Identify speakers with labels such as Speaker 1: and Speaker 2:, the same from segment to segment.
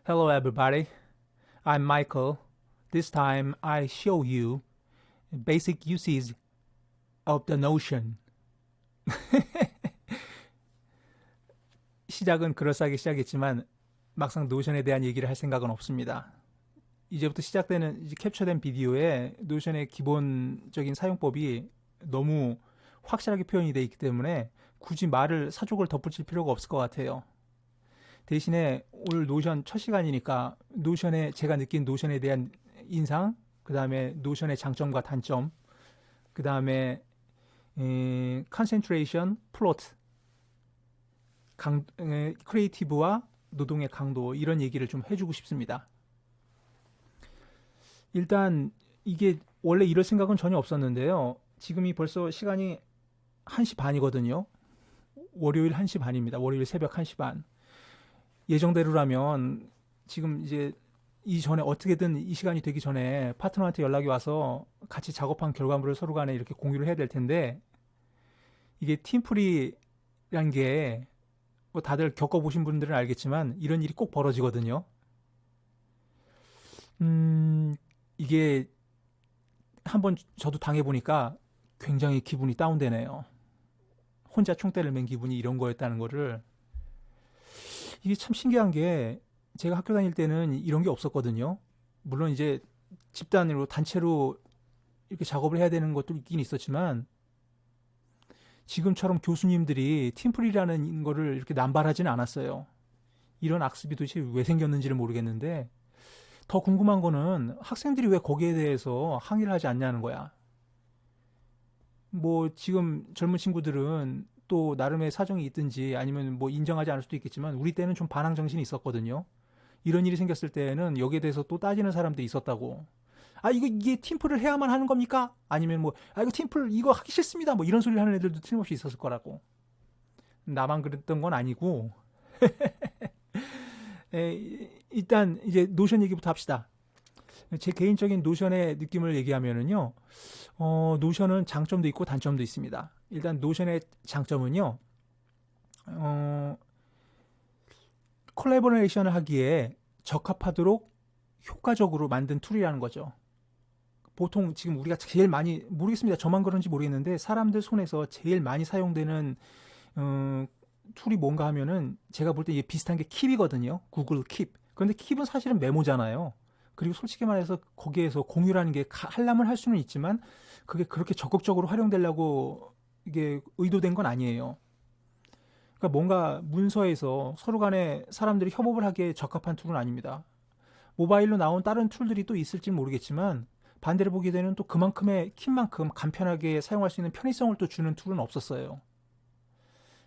Speaker 1: Hello, everybody. I'm Michael. This time I show you basic usage of the Notion. 시작은 그럴싸하게 시작했지만 막상 노션에 대한 얘기를 할 생각은 없습니다. 이제부터 시작되는 이제 캡처된 비디오에 노션의 기본적인 사용법이 너무 확실하게 표현이 되어 있기 때문에 굳이 말을 사족을 덧붙일 필요가 없을 것 같아요. 대신에 오늘 노션 첫 시간이니까 노션에 제가 느낀 노션에 대한 인상, 그 다음에 노션의 장점과 단점, 그 다음에 컨센트레이션, 플로트, 크리에이티브와 노동의 강도 이런 얘기를 좀 해주고 싶습니다. 일단 이게 원래 이럴 생각은 전혀 없었는데요. 지금이 벌써 시간이 1시 반이거든요. 월요일 1시 반입니다. 월요일 새벽 1시 반. 예정대로라면 지금 이제 이전에 어떻게든 이 시간이 되기 전에 파트너한테 연락이 와서 같이 작업한 결과물을 서로 간에 이렇게 공유를 해야 될 텐데 이게 팀플이란 게 뭐 다들 겪어보신 분들은 알겠지만 이런 일이 꼭 벌어지거든요. 이게 한번 저도 당해보니까 굉장히 기분이 다운되네요. 혼자 총대를 맨 기분이 이런 거였다는 거를. 이게 참 신기한 게 제가 학교 다닐 때는 이런 게 없었거든요. 물론 이제 집단으로 단체로 이렇게 작업을 해야 되는 것도 있긴 있었지만 지금처럼 교수님들이 팀플이라는 거를 이렇게 남발하지는 않았어요. 이런 악습이 도대체 왜 생겼는지를 모르겠는데 더 궁금한 거는 학생들이 왜 거기에 대해서 항의를 하지 않냐는 거야. 뭐 지금 젊은 친구들은 또 나름의 사정이 있든지 아니면 뭐 인정하지 않을 수도 있겠지만 우리 때는 좀 반항 정신이 있었거든요. 이런 일이 생겼을 때는 여기에 대해서 또 따지는 사람들이 있었다고. 아 이게 팀플을 해야만 하는 겁니까? 아니면 뭐 이거 팀플 이거 하기 싫습니다. 뭐 이런 소리를 하는 애들도 틀림없이 있었을 거라고. 나만 그랬던 건 아니고 일단 이제 노션 얘기부터 합시다. 제 개인적인 노션의 느낌을 얘기하면은요. 노션은 장점도 있고 단점도 있습니다. 일단 노션의 장점은요. 어, 콜라보레이션을 하기에 적합하도록 효과적으로 만든 툴이라는 거죠. 보통 지금 우리가 제일 많이 모르겠습니다. 저만 그런지 모르겠는데 사람들 손에서 제일 많이 사용되는 툴이 뭔가 하면은 제가 볼 때 이게 비슷한 게 킵이거든요. 구글 킵. 그런데 킵은 사실은 메모잖아요. 그리고 솔직히 말해서 거기에서 공유라는 게 하려면 할 수는 있지만 그게 그렇게 적극적으로 활용되려고 이게 의도된 건 아니에요. 그러니까 뭔가 문서에서 서로 간에 사람들이 협업을 하기에 적합한 툴은 아닙니다. 모바일로 나온 다른 툴들이 또 있을지 모르겠지만 반대로 보게 되는 또 그만큼의 kit만큼 간편하게 사용할 수 있는 편의성을 또 주는 툴은 없었어요.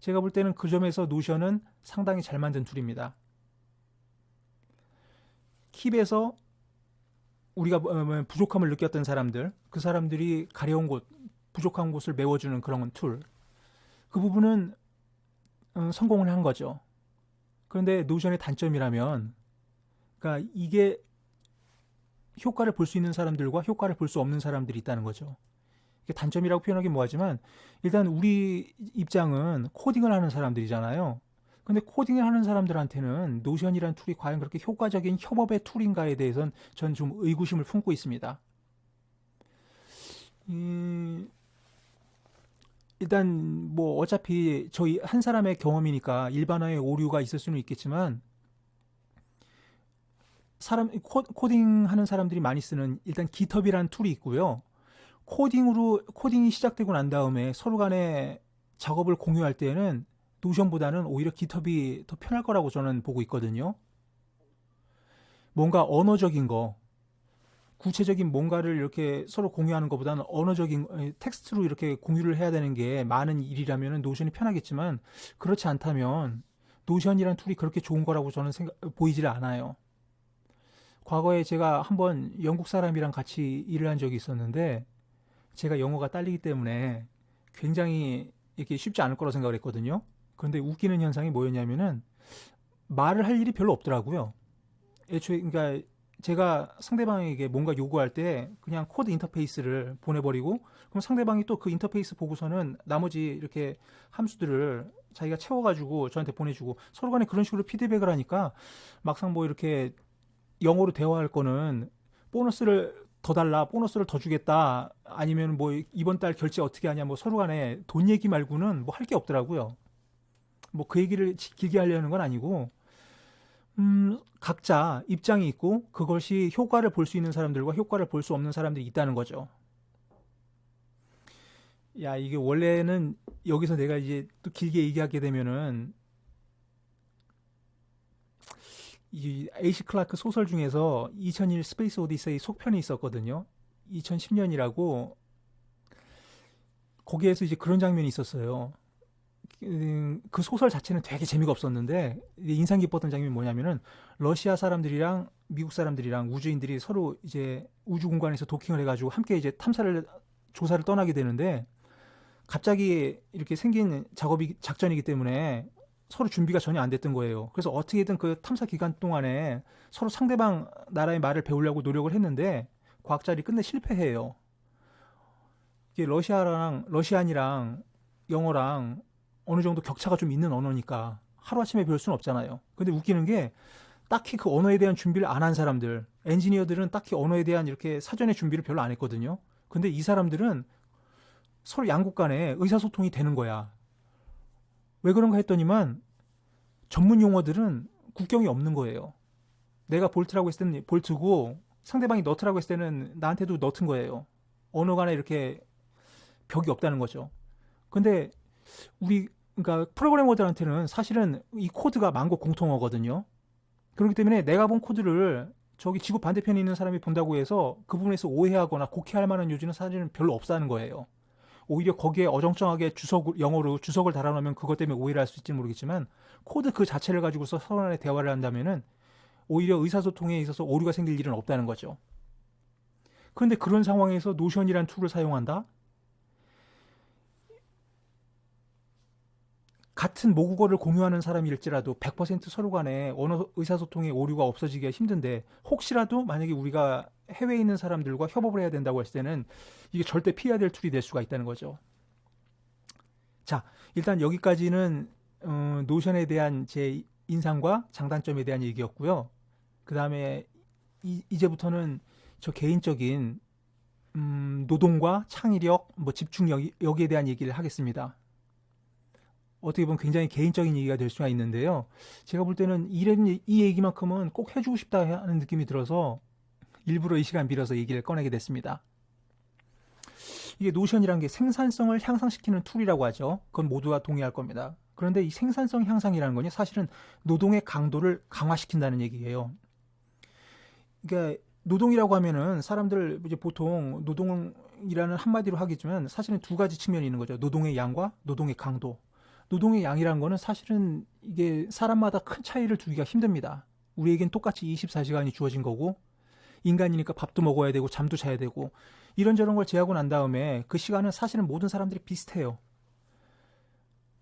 Speaker 1: 제가 볼 때는 그 점에서 노션은 상당히 잘 만든 툴입니다. 킵에서 우리가 부족함을 느꼈던 사람들, 그 사람들이 가려운 곳, 부족한 곳을 메워주는 그런 툴. 그 부분은 성공을 한 거죠. 그런데 노션의 단점이라면, 그러니까 이게 효과를 볼 수 있는 사람들과 효과를 볼 수 없는 사람들이 있다는 거죠. 이게 단점이라고 표현하기 뭐하지만 일단 우리 입장은 코딩을 하는 사람들이잖아요. 근데 코딩을 하는 사람들한테는 노션이라는 툴이 과연 그렇게 효과적인 협업의 툴인가에 대해서는 전 좀 의구심을 품고 있습니다. 일단 뭐 어차피 저희 한 사람의 경험이니까 일반화의 오류가 있을 수는 있겠지만 코딩 하는 사람들이 많이 쓰는 일단 GitHub이라는 툴이 있고요. 코딩이 시작되고 난 다음에 서로 간에 작업을 공유할 때는 노션보다는 오히려 GitHub이 더 편할 거라고 저는 보고 있거든요. 뭔가 언어적인 거, 구체적인 뭔가를 이렇게 서로 공유하는 것보다는 언어적인 텍스트로 이렇게 공유를 해야 되는 게 많은 일이라면 노션이 편하겠지만 그렇지 않다면 노션이란 툴이 그렇게 좋은 거라고 저는 보이질 않아요. 과거에 제가 한번 영국 사람이랑 같이 일을 한 적이 있었는데 제가 영어가 딸리기 때문에 굉장히 이렇게 쉽지 않을 거라고 생각을 했거든요. 그런데 웃기는 현상이 뭐였냐면은 말을 할 일이 별로 없더라고요. 애초에 그러니까 제가 상대방에게 뭔가 요구할 때 그냥 코드 인터페이스를 보내버리고 그럼 상대방이 또 그 인터페이스 보고서는 나머지 이렇게 함수들을 자기가 채워가지고 저한테 보내주고 서로 간에 그런 식으로 피드백을 하니까 막상 뭐 이렇게 영어로 대화할 거는 보너스를 더 달라, 보너스를 더 주겠다, 아니면 뭐 이번 달 결제 어떻게 하냐, 뭐 서로 간에 돈 얘기 말고는 뭐 할 게 없더라고요. 뭐 그 얘기를 길게 하려는 건 아니고, 각자 입장이 있고 그것이 효과를 볼 수 있는 사람들과 효과를 볼 수 없는 사람들이 있다는 거죠. 야, 이게 원래는 여기서 내가 이제 또 길게 얘기하게 되면은 이 에이시 클라크 소설 중에서 2001 스페이스 오디세이 속편이 있었거든요. 2010년이라고 거기에서 이제 그런 장면이 있었어요. 그 소설 자체는 되게 재미가 없었는데 인상 깊었던 장면이 뭐냐면은 러시아 사람들이랑 미국 사람들이랑 우주인들이 서로 이제 우주 공간에서 도킹을 해가지고 함께 이제 탐사를 조사를 떠나게 되는데 갑자기 이렇게 생긴 작전이기 때문에 서로 준비가 전혀 안 됐던 거예요. 그래서 어떻게든 그 탐사 기간 동안에 서로 상대방 나라의 말을 배우려고 노력을 했는데 과학자들이 끝내 실패해요. 이게 러시안이랑 영어랑 어느 정도 격차가 좀 있는 언어니까 하루아침에 배울 수는 없잖아요. 근데 웃기는 게 딱히 그 언어에 대한 준비를 안 한 사람들, 엔지니어들은 딱히 언어에 대한 이렇게 사전에 준비를 별로 안 했거든요. 근데 이 사람들은 서로 양국 간에 의사소통이 되는 거야. 왜 그런가 했더니만 전문 용어들은 국경이 없는 거예요. 내가 볼트라고 했을 때는 볼트고 상대방이 너트라고 했을 때는 나한테도 너트인 거예요. 언어 간에 이렇게 벽이 없다는 거죠. 근데 그러니까 프로그래머들한테는 사실은 이 코드가 만국 공통어거든요. 그렇기 때문에 내가 본 코드를 저기 지구 반대편에 있는 사람이 본다고 해서 그 부분에서 오해하거나 곡해할 만한 요지는 사실은 별로 없다는 거예요. 오히려 거기에 어정쩡하게 영어로 주석을 달아놓으면 그것 때문에 오해를 할 수 있을지 모르겠지만 코드 그 자체를 가지고서 서로 간에 대화를 한다면은 오히려 의사소통에 있어서 오류가 생길 일은 없다는 거죠. 그런데 그런 상황에서 노션이라는 툴을 사용한다? 같은 모국어를 공유하는 사람일지라도 100% 서로 간에 언어 의사소통의 오류가 없어지기가 힘든데 혹시라도 만약에 우리가 해외에 있는 사람들과 협업을 해야 된다고 했을 때는 이게 절대 피해야 될 툴이 될 수가 있다는 거죠. 자, 일단 여기까지는 노션에 대한 제 인상과 장단점에 대한 얘기였고요. 그 다음에 이제부터는 저 개인적인 노동과 창의력, 뭐 집중력 여기에 대한 얘기를 하겠습니다. 어떻게 보면 굉장히 개인적인 얘기가 될 수가 있는데요. 제가 볼 때는 이 얘기만큼은 꼭 해주고 싶다 하는 느낌이 들어서 일부러 이 시간 빌어서 얘기를 꺼내게 됐습니다. 이게 노션이란 게 생산성을 향상시키는 툴이라고 하죠. 그건 모두가 동의할 겁니다. 그런데 이 생산성 향상이라는 거는 사실은 노동의 강도를 강화시킨다는 얘기예요. 그러니까 노동이라고 하면은 사람들 이제 보통 노동이라는 한마디로 하겠지만 사실은 두 가지 측면이 있는 거죠. 노동의 양과 노동의 강도. 노동의 양이라는 거는 사실은 이게 사람마다 큰 차이를 두기가 힘듭니다. 우리에겐 똑같이 24시간이 주어진 거고 인간이니까 밥도 먹어야 되고 잠도 자야 되고 이런저런 걸 제하고 난 다음에 그 시간은 사실은 모든 사람들이 비슷해요.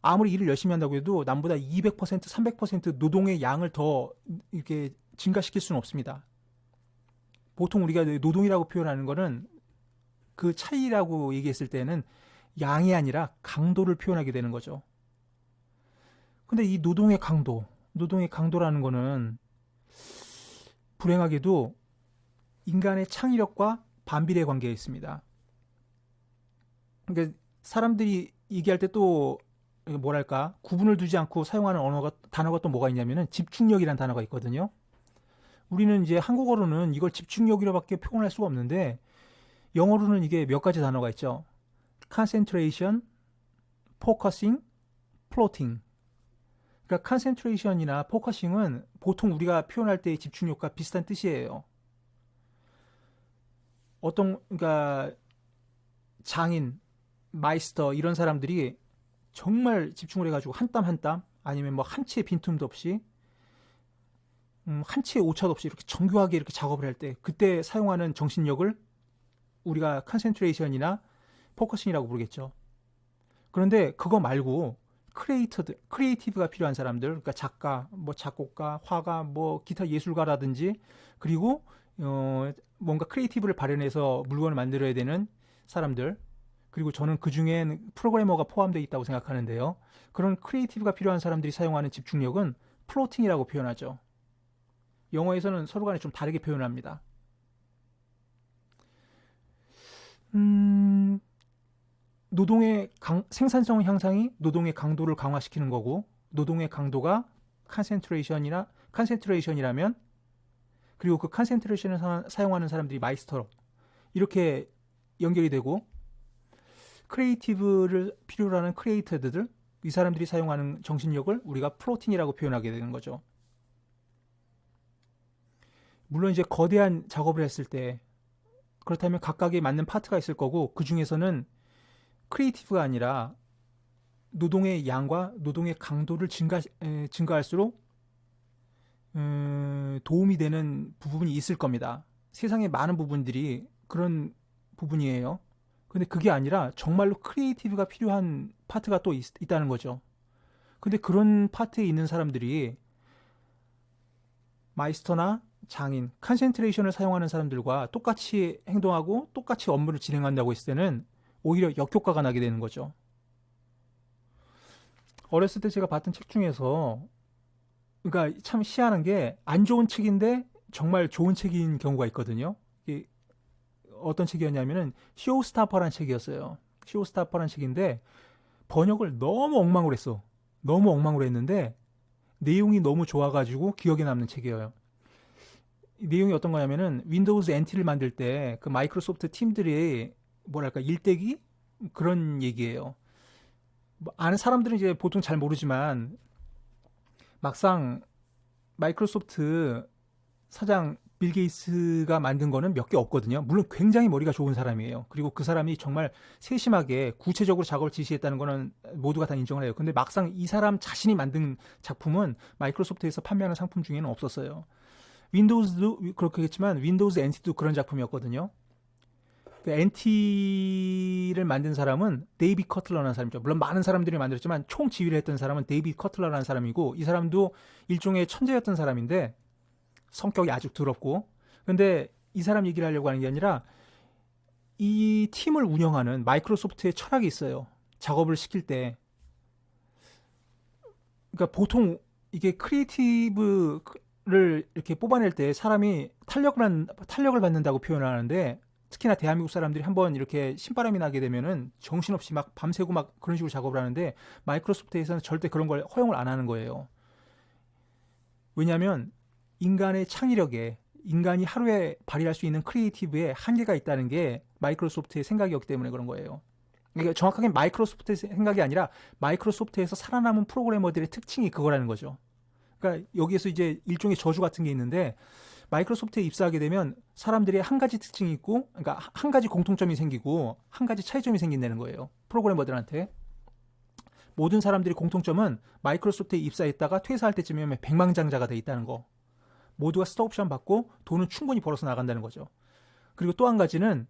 Speaker 1: 아무리 일을 열심히 한다고 해도 남보다 200%, 300% 노동의 양을 더 이렇게 증가시킬 수는 없습니다. 보통 우리가 노동이라고 표현하는 거는 그 차이라고 얘기했을 때는 양이 아니라 강도를 표현하게 되는 거죠. 근데 이 노동의 강도라는 거는 불행하게도 인간의 창의력과 반비례 관계에 있습니다. 그러니까 사람들이 얘기할 때 또 뭐랄까 구분을 두지 않고 사용하는 단어가 또 뭐가 있냐면은 집중력이라는 단어가 있거든요. 우리는 이제 한국어로는 이걸 집중력이라고밖에 표현할 수가 없는데 영어로는 이게 몇 가지 단어가 있죠. concentration, focusing, plotting. 그러니까 concentration이나 focusing은 보통 우리가 표현할 때의 집중력과 비슷한 뜻이에요. 그러니까 장인, 마이스터 이런 사람들이 정말 집중을 해가지고 한 땀 한 땀 아니면 뭐 한 치의 빈틈도 없이 한 치의 오차도 없이 이렇게 정교하게 이렇게 작업을 할 때 그때 사용하는 정신력을 우리가 컨센트레이션이나 포커싱이라고 부르겠죠. 그런데 그거 말고 크리에이티브가 필요한 사람들, 그러니까 작가, 뭐 작곡가, 화가, 뭐 기타 예술가라든지 그리고 뭔가 크리에이티브를 발현해서 물건을 만들어야 되는 사람들, 그리고 저는 그 중엔 프로그래머가 포함되어 있다고 생각하는데요. 그런 크리에이티브가 필요한 사람들이 사용하는 집중력은 플로팅이라고 표현하죠. 영어에서는 서로 간에 좀 다르게 표현합니다. 노동의 생산성 향상이 노동의 강도를 강화시키는 거고, 노동의 강도가 컨센트레이션이라면, 그리고 그 컨센트레이션을 사용하는 사람들이 마이스터, 이렇게 연결이 되고, 크리에이티브를 필요로 하는 크리에이터들, 이 사람들이 사용하는 정신력을 우리가 플로팅이라고 표현하게 되는 거죠. 물론 이제 거대한 작업을 했을 때, 그렇다면 각각에 맞는 파트가 있을 거고, 그 중에서는 크리에이티브가 아니라 노동의 양과 노동의 강도를 증가할수록 도움이 되는 부분이 있을 겁니다. 세상에 많은 부분들이 그런 부분이에요. 근데 그게 아니라 정말로 크리에이티브가 필요한 파트가 또 있다는 거죠. 근데 그런 파트에 있는 사람들이 마이스터나 장인, 컨센트레이션을 사용하는 사람들과 똑같이 행동하고 똑같이 업무를 진행한다고 했을 때는 오히려 역효과가 나게 되는 거죠. 어렸을 때 제가 봤던 책 중에서, 그러니까 참 희한한 게 안 좋은 책인데 정말 좋은 책인 경우가 있거든요. 이게 어떤 책이었냐면은 쇼스타퍼라는 책이었어요. 쇼스타퍼라는 책인데 번역을 너무 엉망으로 했어. 너무 엉망으로 했는데 내용이 너무 좋아가지고 기억에 남는 책이에요. 내용이 어떤 거냐면은 윈도우즈 NT를 만들 때 그 마이크로소프트 팀들이 뭐랄까 일대기 그런 얘기예요. 뭐 아는 사람들은 이제 보통 잘 모르지만 막상 마이크로소프트 사장 빌 게이츠가 만든 거는 몇 개 없거든요. 물론 굉장히 머리가 좋은 사람이에요. 그리고 그 사람이 정말 세심하게 구체적으로 작업을 지시했다는 거는 모두가 다 인정을 해요. 근데 막상 이 사람 자신이 만든 작품은 마이크로소프트에서 판매하는 상품 중에는 없었어요. 윈도우즈도 그렇겠지만 윈도우즈 NT도 그런 작품이었거든요. 그 NT를 만든 사람은 데이비 커틀러라는 사람이죠. 물론 많은 사람들이 만들었지만 총 지휘를 했던 사람은 데이비 커틀러라는 사람이고, 이 사람도 일종의 천재였던 사람인데 성격이 아주 더럽고, 근데 이 사람 얘기를 하려고 하는 게 아니라 이 팀을 운영하는 마이크로소프트의 철학이 있어요. 작업을 시킬 때. 그러니까 보통 이게 크리에이티브를 이렇게 뽑아낼 때 사람이 탄력을 받는다고 표현하는데, 특히나 대한민국 사람들이 한번 이렇게 신바람이 나게 되면은 정신없이 막 밤새고 막 그런 식으로 작업을 하는데, 마이크로소프트에서는 절대 그런 걸 허용을 안 하는 거예요. 왜냐하면 인간의 창의력에, 인간이 하루에 발휘할 수 있는 크리에이티브에 한계가 있다는 게 마이크로소프트의 생각이었기 때문에 그런 거예요. 그러니까 정확하게 마이크로소프트의 생각이 아니라 마이크로소프트에서 살아남은 프로그래머들의 특징이 그거라는 거죠. 그러니까 여기에서 이제 일종의 저주 같은 게 있는데, 마이크로소프트에 입사하게 되면 사람들이 한 가지 특징이 있고, 그러니까 한 가지 공통점이 생기고 한 가지 차이점이 생긴다는 거예요. 프로그래머들한테. 모든 사람들이 공통점은 마이크로소프트에 입사했다가 퇴사할 때쯤이면 백만장자가 돼 있다는 거. 모두가 스톡옵션 받고 돈은 충분히 벌어서 나간다는 거죠. 그리고 또 한 가지는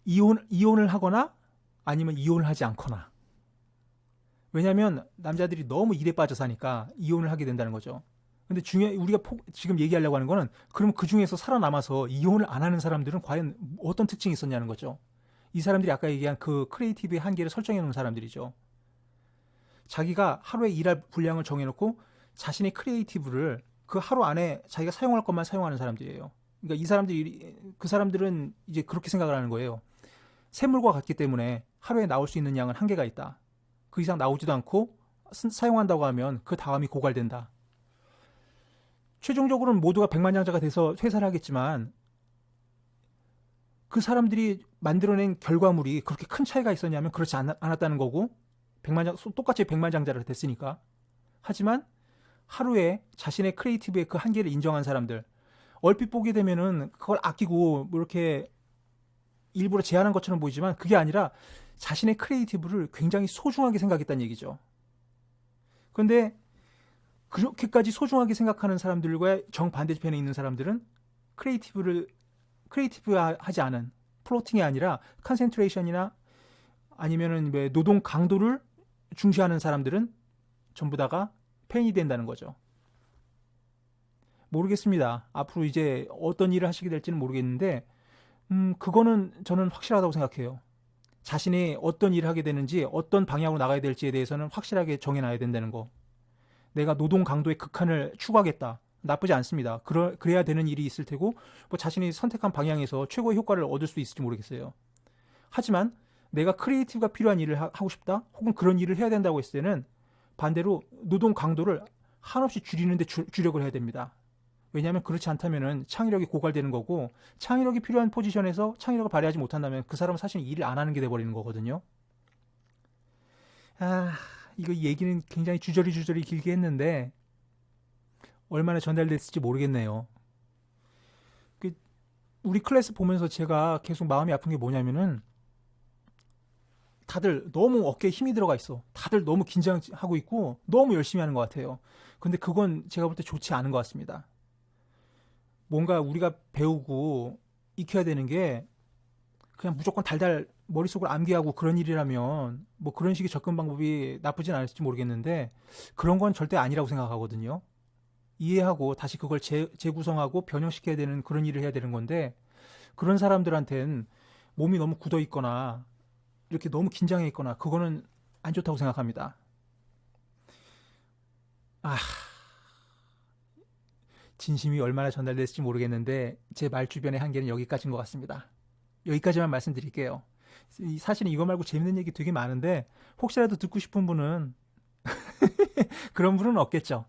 Speaker 1: 이혼을 하거나 아니면 이혼을 하지 않거나. 왜냐하면 남자들이 너무 일에 빠져 사니까 이혼을 하게 된다는 거죠. 근데 우리가 지금 얘기하려고 하는 거는, 그럼 그 중에서 살아남아서 이혼을 안 하는 사람들은 과연 어떤 특징이 있었냐는 거죠. 이 사람들이 아까 얘기한 그 크리에이티브의 한계를 설정해 놓은 사람들이죠. 자기가 하루에 일할 분량을 정해놓고 자신의 크리에이티브를 그 하루 안에 자기가 사용할 것만 사용하는 사람들이에요. 그러니까 그 사람들은 이제 그렇게 생각을 하는 거예요. 샘물과 같기 때문에 하루에 나올 수 있는 양은 한계가 있다. 그 이상 나오지도 않고 사용한다고 하면 그 다음이 고갈된다. 최종적으로는 모두가 백만장자가 돼서 퇴사를 하겠지만, 그 사람들이 만들어낸 결과물이 그렇게 큰 차이가 있었냐면 그렇지 않았다는 거고, 똑같이 백만장자가 됐으니까. 하지만 하루에 자신의 크리에이티브의 그 한계를 인정한 사람들, 얼핏 보게 되면은 그걸 아끼고 뭐 이렇게 일부러 제한한 것처럼 보이지만 그게 아니라 자신의 크리에이티브를 굉장히 소중하게 생각했다는 얘기죠. 그런데 그렇게까지 소중하게 생각하는 사람들과 정반대편에 있는 사람들은 크리에이티브하지 않은, 플로팅이 아니라 컨센트레이션이나 아니면은 노동 강도를 중시하는 사람들은 전부 다가 팬이 된다는 거죠. 모르겠습니다. 앞으로 이제 어떤 일을 하시게 될지는 모르겠는데, 그거는 저는 확실하다고 생각해요. 자신이 어떤 일을 하게 되는지, 어떤 방향으로 나가야 될지에 대해서는 확실하게 정해놔야 된다는 거. 내가 노동 강도의 극한을 추구하겠다. 나쁘지 않습니다. 그래야 되는 일이 있을 테고, 뭐 자신이 선택한 방향에서 최고의 효과를 얻을 수도 있을지 모르겠어요. 하지만 내가 크리에이티브가 필요한 일을 하고 싶다? 혹은 그런 일을 해야 된다고 했을 때는 반대로 노동 강도를 한없이 줄이는 데 주력을 해야 됩니다. 왜냐하면 그렇지 않다면 창의력이 고갈되는 거고, 창의력이 필요한 포지션에서 창의력을 발휘하지 못한다면 그 사람은 사실 일을 안 하는 게 돼버리는 거거든요. 아, 이거 얘기는 굉장히 주저리 길게 했는데 얼마나 전달됐을지 모르겠네요. 그 우리 클래스 보면서 제가 계속 마음이 아픈 게 뭐냐면은, 다들 너무 어깨에 힘이 들어가 있어. 다들 너무 긴장하고 있고 너무 열심히 하는 것 같아요. 근데 그건 제가 볼 때 좋지 않은 것 같습니다. 뭔가 우리가 배우고 익혀야 되는 게 그냥 무조건 달달 머릿속을 암기하고 그런 일이라면 뭐 그런 식의 접근 방법이 나쁘진 않을지 모르겠는데, 그런 건 절대 아니라고 생각하거든요. 이해하고 다시 그걸 재구성하고 변형시켜야 되는 그런 일을 해야 되는 건데, 그런 사람들한텐 몸이 너무 굳어 있거나 이렇게 너무 긴장해 있거나 그거는 안 좋다고 생각합니다. 아, 진심이 얼마나 전달됐을지 모르겠는데 제 말 주변의 한계는 여기까지인 것 같습니다. 여기까지만 말씀드릴게요. 사실은 이거 말고 재밌는 얘기 되게 많은데 혹시라도 듣고 싶은 분은 그런 분은 없겠죠.